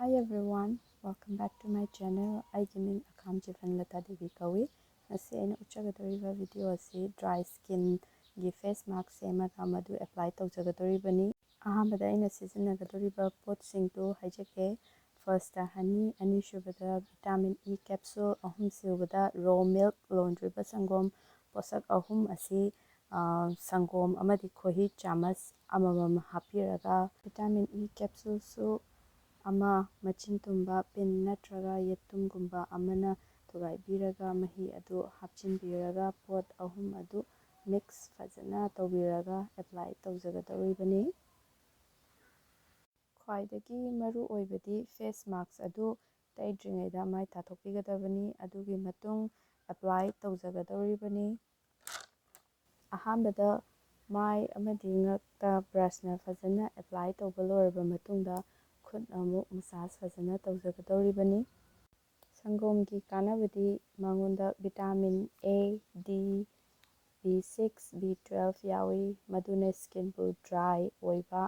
Hi everyone, welcome back to my channel. ꯑꯩꯒꯤ ꯃꯤꯡ ꯑꯈꯥꯝꯖꯤꯐꯟ ꯂꯇꯥ ꯗꯦꯕꯤ ꯀꯧꯏ. ꯉꯁꯤ ꯑꯩꯅ ꯎꯠꯆꯒꯗꯧꯔꯤꯕ ꯚꯤꯗꯤꯑꯣ ꯑꯁꯤ ꯗ꯭ꯔꯥꯏ ꯁ꯭ꯀꯤꯟꯒꯤ ꯐꯦꯁ ꯃꯥस्ꯛ ꯁꯦꯝꯃꯒ ꯃꯗꯨ ꯑꯦꯄ꯭ꯂꯥꯏ ꯇꯧꯖꯒꯗꯧꯔꯤꯕꯅꯤ. ꯑꯍꯥꯟꯕꯗ ꯑꯩꯅ ꯁꯤꯖꯤꯟꯅꯒꯗꯧꯔꯤꯕ ꯄꯣꯠꯁꯤꯡꯗꯨ ꯍꯥꯏꯖꯒꯦ. ꯐꯥꯔꯁꯇ ꯍꯅꯤ, ꯑꯅꯤꯁꯨꯕꯗ ꯚꯤꯇꯥꯃꯤꯟ ꯏ ꯀꯦꯞꯁꯨꯜ, ꯑꯍꯨꯝꯁꯨꯕꯗ ꯔꯣ ꯃꯤꯜꯛ ꯂꯣꯟꯗ꯭ꯔꯤꯕ ꯁꯪꯒꯣꯝ. ꯄꯣꯠꯁꯛ ꯑꯍꯨꯝ ꯑꯁꯤ ꯁꯪꯒꯣꯝ ꯑꯃꯗꯤ ꯈꯣꯏꯍꯤ ꯆꯥꯃꯁ ꯑꯃꯃꯝ ꯍꯥꯞꯄꯤꯔꯒ ꯚꯤꯇꯥꯃꯤꯟ ꯏ ꯀꯦꯞꯁꯨꯜꯁꯨ ꯑꯃ ꯃꯆꯤꯟ ꯇꯨꯝꯕ ꯄꯤꯟ ꯅꯠꯇ꯭ꯔꯒ ꯌꯦꯇꯨꯝꯒꯨꯝꯕ ꯑꯃꯅ ꯊꯨꯒꯥꯏꯕꯤꯔꯒ ꯃꯍꯤ ꯑꯗꯨ ꯍꯥꯞꯆꯤꯟꯕꯤꯔꯒ ꯄꯣꯠ ꯑꯍꯨꯝ ꯑꯗꯨ ꯃꯤꯛꯁ ꯐꯖꯅ ꯇꯧꯕꯤꯔꯒ ꯑꯦꯄ꯭ꯂꯥꯏ ꯇꯧꯖꯒꯗꯧꯔꯤꯕꯅꯤ. ꯈ꯭ꯋꯥꯏꯗꯒꯤ ꯃꯔꯨ ꯑꯣꯏꯕꯗꯤ ꯐꯦꯁ ꯃꯥस्ꯛ ꯑꯗꯨ ꯇꯩꯗ꯭ꯔꯤꯉꯩꯗ ꯃꯥꯏ ꯇꯥꯊꯣꯛꯄꯤꯒꯗꯕꯅꯤ. ꯑꯗꯨꯒꯤ ꯃꯇꯨꯡ ꯑꯦꯄ꯭ꯂꯥꯏ ꯇꯧꯖꯒꯗꯧꯔꯤꯕꯅꯤ. ꯑꯍꯥꯟꯕꯗ ꯃꯥꯏ ꯑꯃꯗꯤ ꯉꯛꯇ ꯕ꯭ꯔꯁꯅ ꯐꯖꯅ ꯑꯦꯄ꯭ꯂꯥꯏ ꯇꯧꯕ ꯂꯣꯏꯔꯕ ꯃꯇꯨꯡꯗ ꯈꯨꯠꯅ ꯑꯃꯨꯛ ꯃꯁꯥꯖ ꯐꯖꯅ ꯇꯧꯖꯒꯗꯧꯔꯤꯕꯅꯤ. ꯁꯪꯒꯣꯝꯒꯤ ꯀꯥꯟꯅꯕꯗꯤ ꯃꯉꯣꯟꯗ ꯚꯤꯇꯥꯃꯤꯟ ꯑꯦ, ꯗꯤ, B6, B12 ꯌꯥꯎꯏ. ꯃꯗꯨꯅ ꯁ꯭ꯀꯤꯟꯕꯨ ꯗ꯭ꯔꯥꯏ ꯑꯣꯏꯕ,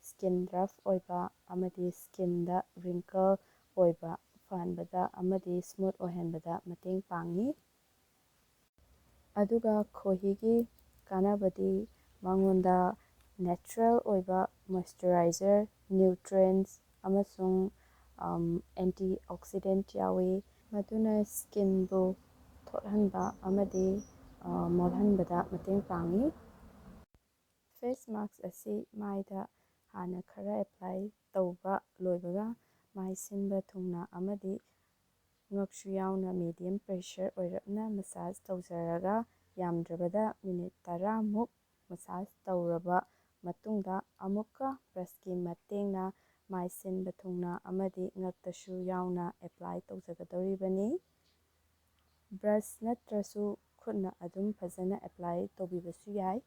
ꯁ꯭ꯀꯤꯟ ꯔꯐ ꯑꯣꯏꯕ ꯑꯃꯗꯤ ꯁ꯭ꯀꯤꯟꯗ ꯔꯤꯡꯀꯜ ꯑꯣꯏꯕ ꯐꯍꯟꯕꯗ ꯑꯃꯗꯤ ꯁ꯭ꯃꯨꯠ ꯑꯣꯏꯍꯟꯕꯗ ꯃꯇꯦꯡ ꯄꯥꯡꯏ. ꯑꯗꯨꯒ ꯈꯣꯏꯍꯤꯒꯤ ꯀꯥꯟꯅꯕꯗꯤ ꯃꯉꯣꯟꯗ ꯅꯦꯆꯔꯦꯜ ꯑꯣꯏꯕ ꯃꯣꯏꯁꯆꯔꯥꯏꯖꯔ, ꯅ꯭ꯌꯨꯇ꯭ꯔꯦꯟꯁ ꯑꯃꯁꯨꯡ ꯑꯦꯟꯇꯤ ꯑꯣꯛꯁꯤꯗꯦꯟꯠ ꯌꯥꯎꯏ. ꯃꯗꯨꯅ ꯁ꯭ꯀꯤꯟꯕꯨ ꯊꯣꯠꯍꯟꯕ ꯑꯃꯗꯤ ꯃꯣꯜꯍꯟꯕꯗ ꯃꯇꯦꯡ ꯄꯥꯡꯏ. ꯐꯦꯁ ꯃꯥस्ꯛ ꯑꯁꯤ ꯃꯥꯏꯗ ꯍꯥꯟꯅ ꯈꯔ ꯑꯦꯄ꯭ꯂꯥꯏ ꯇꯧꯕ ꯂꯣꯏꯕꯒ ꯃꯥꯏ ꯁꯤꯟꯕ ꯊꯨꯡꯅ ꯑꯃꯗꯤ ꯉꯛꯁꯨ ꯌꯥꯎꯅ ꯃꯤꯗꯤꯌꯝ ꯄ꯭ꯔꯦꯁꯔ ꯑꯣꯏꯔꯞꯅ ꯃꯁꯥꯖ ꯇꯧꯖꯔꯒ ꯌꯥꯝꯗ꯭ꯔꯕꯗ ꯃꯤꯅꯤꯠ 10ꯃꯨꯛ ꯃꯁꯥꯖ ꯇꯧꯔꯕ ꯃꯇꯨꯡꯗ ꯑꯃꯨꯛꯀ ꯕ꯭ꯔꯁꯀꯤ ꯃꯇꯦꯡꯅ ꯃꯥꯏ ꯁꯤꯟꯕ ꯊꯨꯡꯅ ꯑꯃꯗꯤ ꯉꯛꯇꯁꯨ ꯌꯥꯎꯅ ꯑꯦꯄ꯭ꯂꯥꯏ ꯇꯧꯖꯒꯗꯧꯔꯤꯕꯅꯤ. ꯕ꯭ꯔꯁ ꯅꯠꯇ꯭ꯔꯁꯨ ꯈꯨꯠꯅ ꯑꯗꯨꯝ ꯐꯖꯅ ꯑꯦꯄ꯭ꯂꯥꯏ ꯇꯧꯕꯤꯕꯁꯨ ꯌꯥꯏ.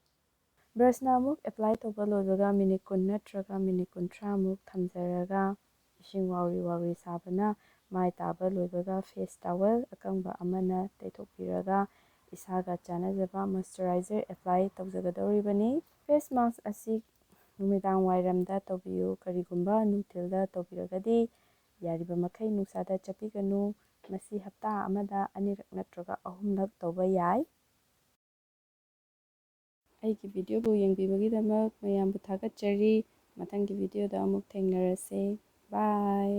ꯕ꯭ꯔꯁꯅ ꯑꯃꯨꯛ ꯑꯦꯄ꯭ꯂꯥꯏ ꯇꯧꯕ ꯂꯣꯏꯕꯒ ꯃꯤꯅꯤꯠ 20 ꯅꯠꯇ꯭ꯔꯒ ꯃꯤꯅꯤꯠ 30ꯃꯨꯛ ꯊꯝꯖꯔꯒ ꯏꯁꯤꯡ ꯋꯥꯎꯔꯤ ꯋꯥꯎꯔꯤ ꯁꯥꯕꯅ ꯃꯥꯏ ꯇꯥꯕ ꯂꯣꯏꯕꯒ ꯐꯦꯁ ꯇꯥꯋꯦꯜ ꯑꯀꯪꯕ ꯑꯃꯅ ꯇꯩꯊꯣꯛꯄꯤꯔꯒ ꯏꯁꯥꯒ ꯆꯥꯟꯅꯖꯕ ꯃꯣꯏꯁꯆꯔꯥꯏꯖꯔ ꯑꯦꯄ꯭ꯂꯥꯏ ꯇꯧꯖꯒꯗꯧꯔꯤꯕꯅꯤ. ꯐꯦꯁ ꯃꯥस्ꯛ ꯑꯁꯤ ꯅꯨꯃꯤꯗꯥꯡ ꯋꯥꯏꯔꯝꯗ ꯇꯧꯕꯤꯌꯨ. ꯀꯔꯤꯒꯨꯝꯕ ꯅꯨꯡꯊꯤꯜꯗ ꯇꯧꯕꯤꯔꯒꯗꯤ ꯌꯥꯔꯤꯕ ꯃꯈꯩ ꯅꯨꯡꯁꯥꯗ ꯆꯠꯄꯤꯒꯅꯨ. ꯃꯁꯤ ꯍꯞꯇꯥ ꯑꯃꯗ ꯑꯅꯤꯔꯛ ꯅꯠꯇ꯭ꯔꯒ ꯑꯍꯨꯝꯂꯛ ꯇꯧꯕ ꯌꯥꯏ. ꯑꯩꯒꯤ ꯚꯤꯗꯤꯑꯣꯕꯨ ꯌꯦꯡꯕꯤꯕꯒꯤꯗꯃꯛ ꯃꯌꯥꯝꯕꯨ ꯊꯥꯒꯠꯆꯔꯤ. ꯃꯊꯪꯒꯤ ꯚꯤꯗꯤꯑꯣꯗ ꯑꯃꯨꯛ ꯊꯦꯡꯅꯔꯁꯦ. ꯕꯥꯏ.